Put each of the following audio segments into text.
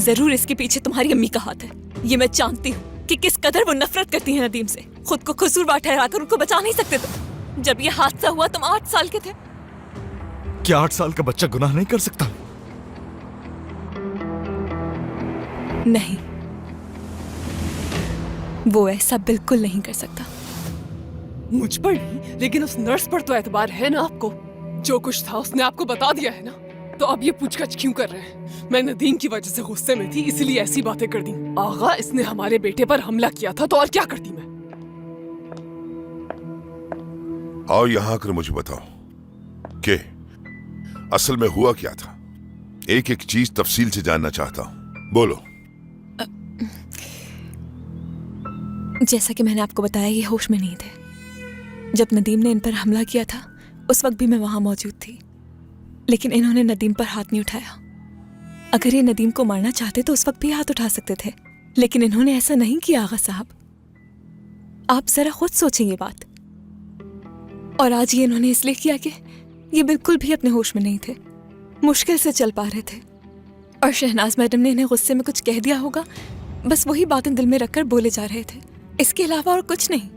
जरूर इसके पीछे तुम्हारी अम्मी का हाथ है। ये मैं जानती हूँ कि किस कदर वो नफरत करती है नदीम से। खुद को कसूरवार ठहराकर उनको बचा नहीं सकते तुम। जब ये हादसा हुआ तुम 8 साल के थे। क्या 8 साल का बच्चा गुनाह नहीं कर सकता? नहीं, वो ऐसा बिल्कुल नहीं कर सकता। मुझ पर नहीं, लेकिन उस नर्स पर तो एतबार है ना आपको। जो कुछ था उसने आपको बता दिया है ना, तो अब ये पूछताछ क्यों कर रहे हैं? मैं नदीम की वजह से गुस्से में थी, इसलिए ऐसी बातें कर दी। आगा, इसने हमारे बेटे पर हमला किया था तो और क्या करती मैं। आओ यहाँ आकर मुझे बताओ कि असल में हुआ क्या था। एक एक चीज तफसील से जानना चाहता हूँ, बोलो। जैसा कि मैंने आपको बताया, ये होश में नहीं थे जब नदीम ने इन पर हमला किया था। उस वक्त भी मैं वहां मौजूद थी, लेकिन इन्होंने नदीम पर हाथ नहीं उठाया। अगर ये नदीम को मारना चाहते तो उस वक्त भी हाथ उठा सकते थे, लेकिन इन्होंने ऐसा नहीं किया। आगा साहब, आप जरा खुद सोचें ये बात। और आज ये इन्होंने इसलिए किया कि ये बिल्कुल भी अपने होश में नहीं थे, मुश्किल से चल पा रहे थे। और शहनाज मैडम ने इन्हें गुस्से में कुछ कह दिया होगा, बस वही बातें दिल में रखकर बोले जा रहे थे, इसके अलावा और कुछ नहीं।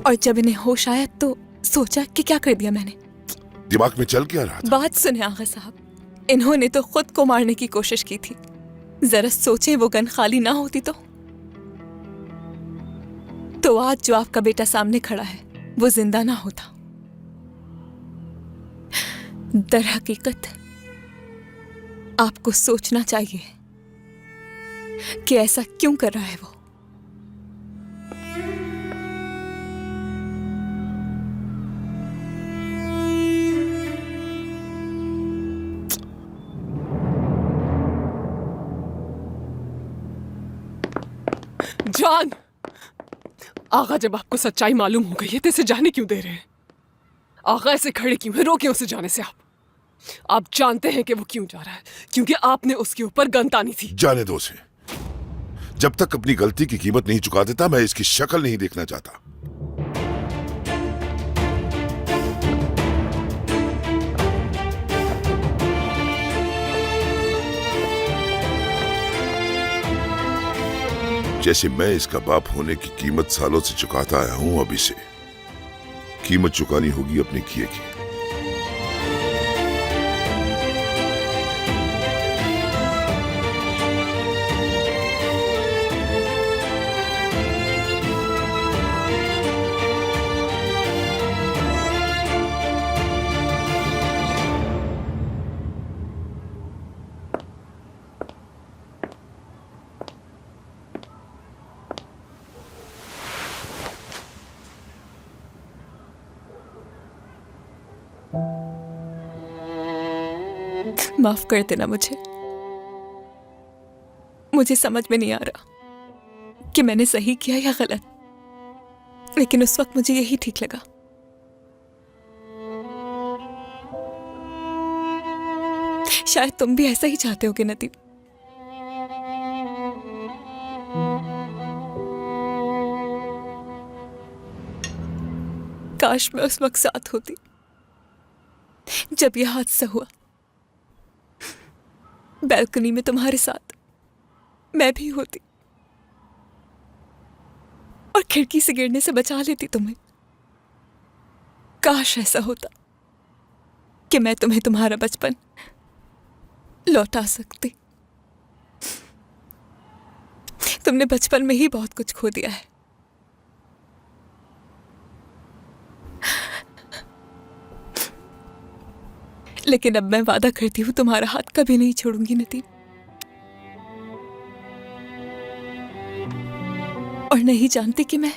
और जब इन्हें होश आया तो सोचा कि क्या कर दिया मैंने। दिमाग में चल क्या रहा था? बात सुने आगा साहब, इन्होंने तो खुद को मारने की कोशिश की थी। जरा सोचें, वो गन खाली ना होती तो आज जो आपका बेटा सामने खड़ा है वो जिंदा ना होता। दर हकीकत आपको सोचना चाहिए कि ऐसा क्यों कर रहा है वो। जान, आगा जब आपको सच्चाई मालूम हो गई है तो इसे जाने क्यों दे रहे हैं? आगा ऐसे खड़े क्यों है? रोके उसे जाने से। आप जानते हैं कि वो क्यों जा रहा है, क्योंकि आपने उसके ऊपर गन तानी थी। जाने दो उसे। जब तक अपनी गलती की कीमत नहीं चुका देता, मैं इसकी शक्ल नहीं देखना चाहता। जैसे मैं इसका बाप होने की कीमत सालों से चुकाता आया हूं, अब इसे कीमत चुकानी होगी अपने किए की। माफ कर देना मुझे समझ में नहीं आ रहा कि मैंने सही किया या गलत, लेकिन उस वक्त मुझे यही ठीक लगा। शायद तुम भी ऐसा ही चाहते होगे नदीम। काश मैं उस वक्त साथ होती जब यह हादसा हुआ। बैल्कनी में तुम्हारे साथ मैं भी होती और खिड़की से गिरने से बचा लेती तुम्हें। काश ऐसा होता कि मैं तुम्हें तुम्हारा बचपन लौटा सकती। तुमने बचपन में ही बहुत कुछ खो दिया है। लेकिन अब मैं वादा करती हूं तुम्हारा हाथ कभी नहीं छोड़ूंगी नदीम, और नहीं जानती कि मैं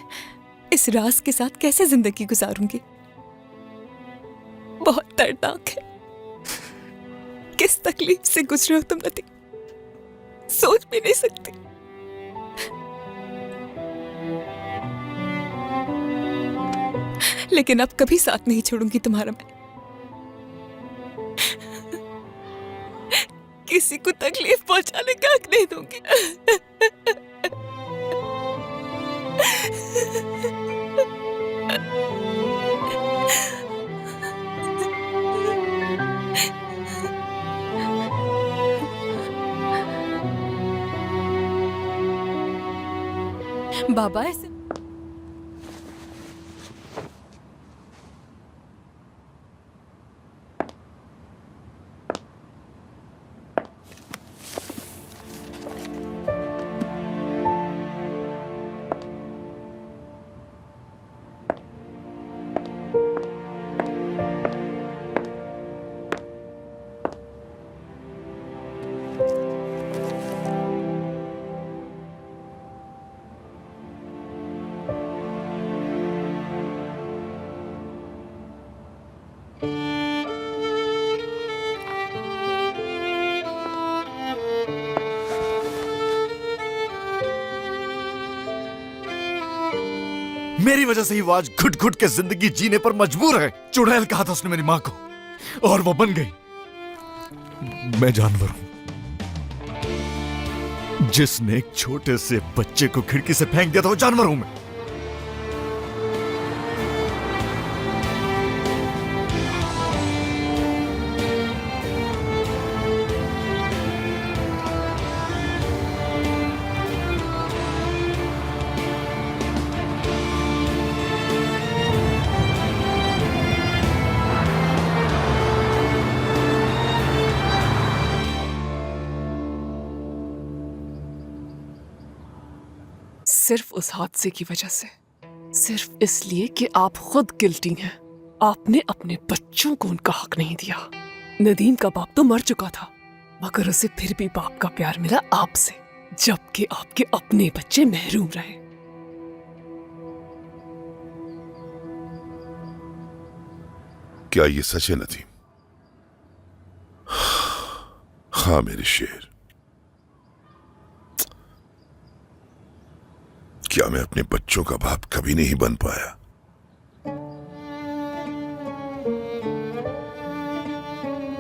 इस राज के साथ कैसे जिंदगी गुजारूंगी। बहुत दर्दनाक है। किस तकलीफ से गुजरे हो तुम नदीम, सोच भी नहीं सकती। लेकिन अब कभी साथ नहीं छोड़ूंगी तुम्हारा मैं। किसी को तकलीफ पहुंचाने का हक नहीं दूंगी। बाबा ऐसे मेरी वजह से ही वो आज घुट घुट के जिंदगी जीने पर मजबूर है। चुड़ैल कहा था उसने मेरी मां को, और वो बन गई। मैं जानवर हूं जिसने एक छोटे से बच्चे को खिड़की से फेंक दिया था। वो जानवर हूं मैं। सिर्फ उस हादसे की वजह से, सिर्फ इसलिए कि आप खुद गिल्टी हैं। आपने अपने बच्चों को उनका हक नहीं दिया। नदीम का बाप तो मर चुका था, मगर उसे फिर भी बाप का प्यार मिला आपसे, जबकि आपके अपने बच्चे महरूम रहे। क्या ये सच है नदीम? हाँ मेरे शेर, क्या मैं अपने बच्चों का बाप कभी नहीं बन पाया?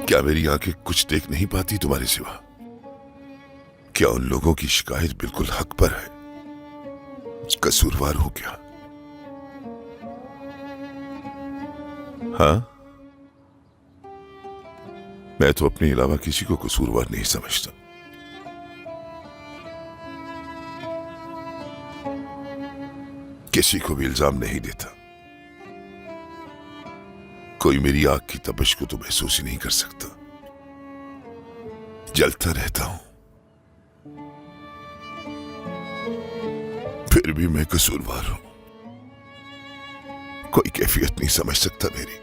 क्या मेरी आंखें कुछ देख नहीं पाती तुम्हारे सिवा? क्या उन लोगों की शिकायत बिल्कुल हक पर है? कसूरवार हो क्या? हाँ, मैं तो अपने अलावा किसी को कसूरवार नहीं समझता। किसी को भी इल्जाम नहीं देता। कोई मेरी आग की तपिश को तो महसूस ही नहीं कर सकता। जलता रहता हूं, फिर भी मैं कसूरवार हूं। कोई कैफियत नहीं समझ सकता मेरी।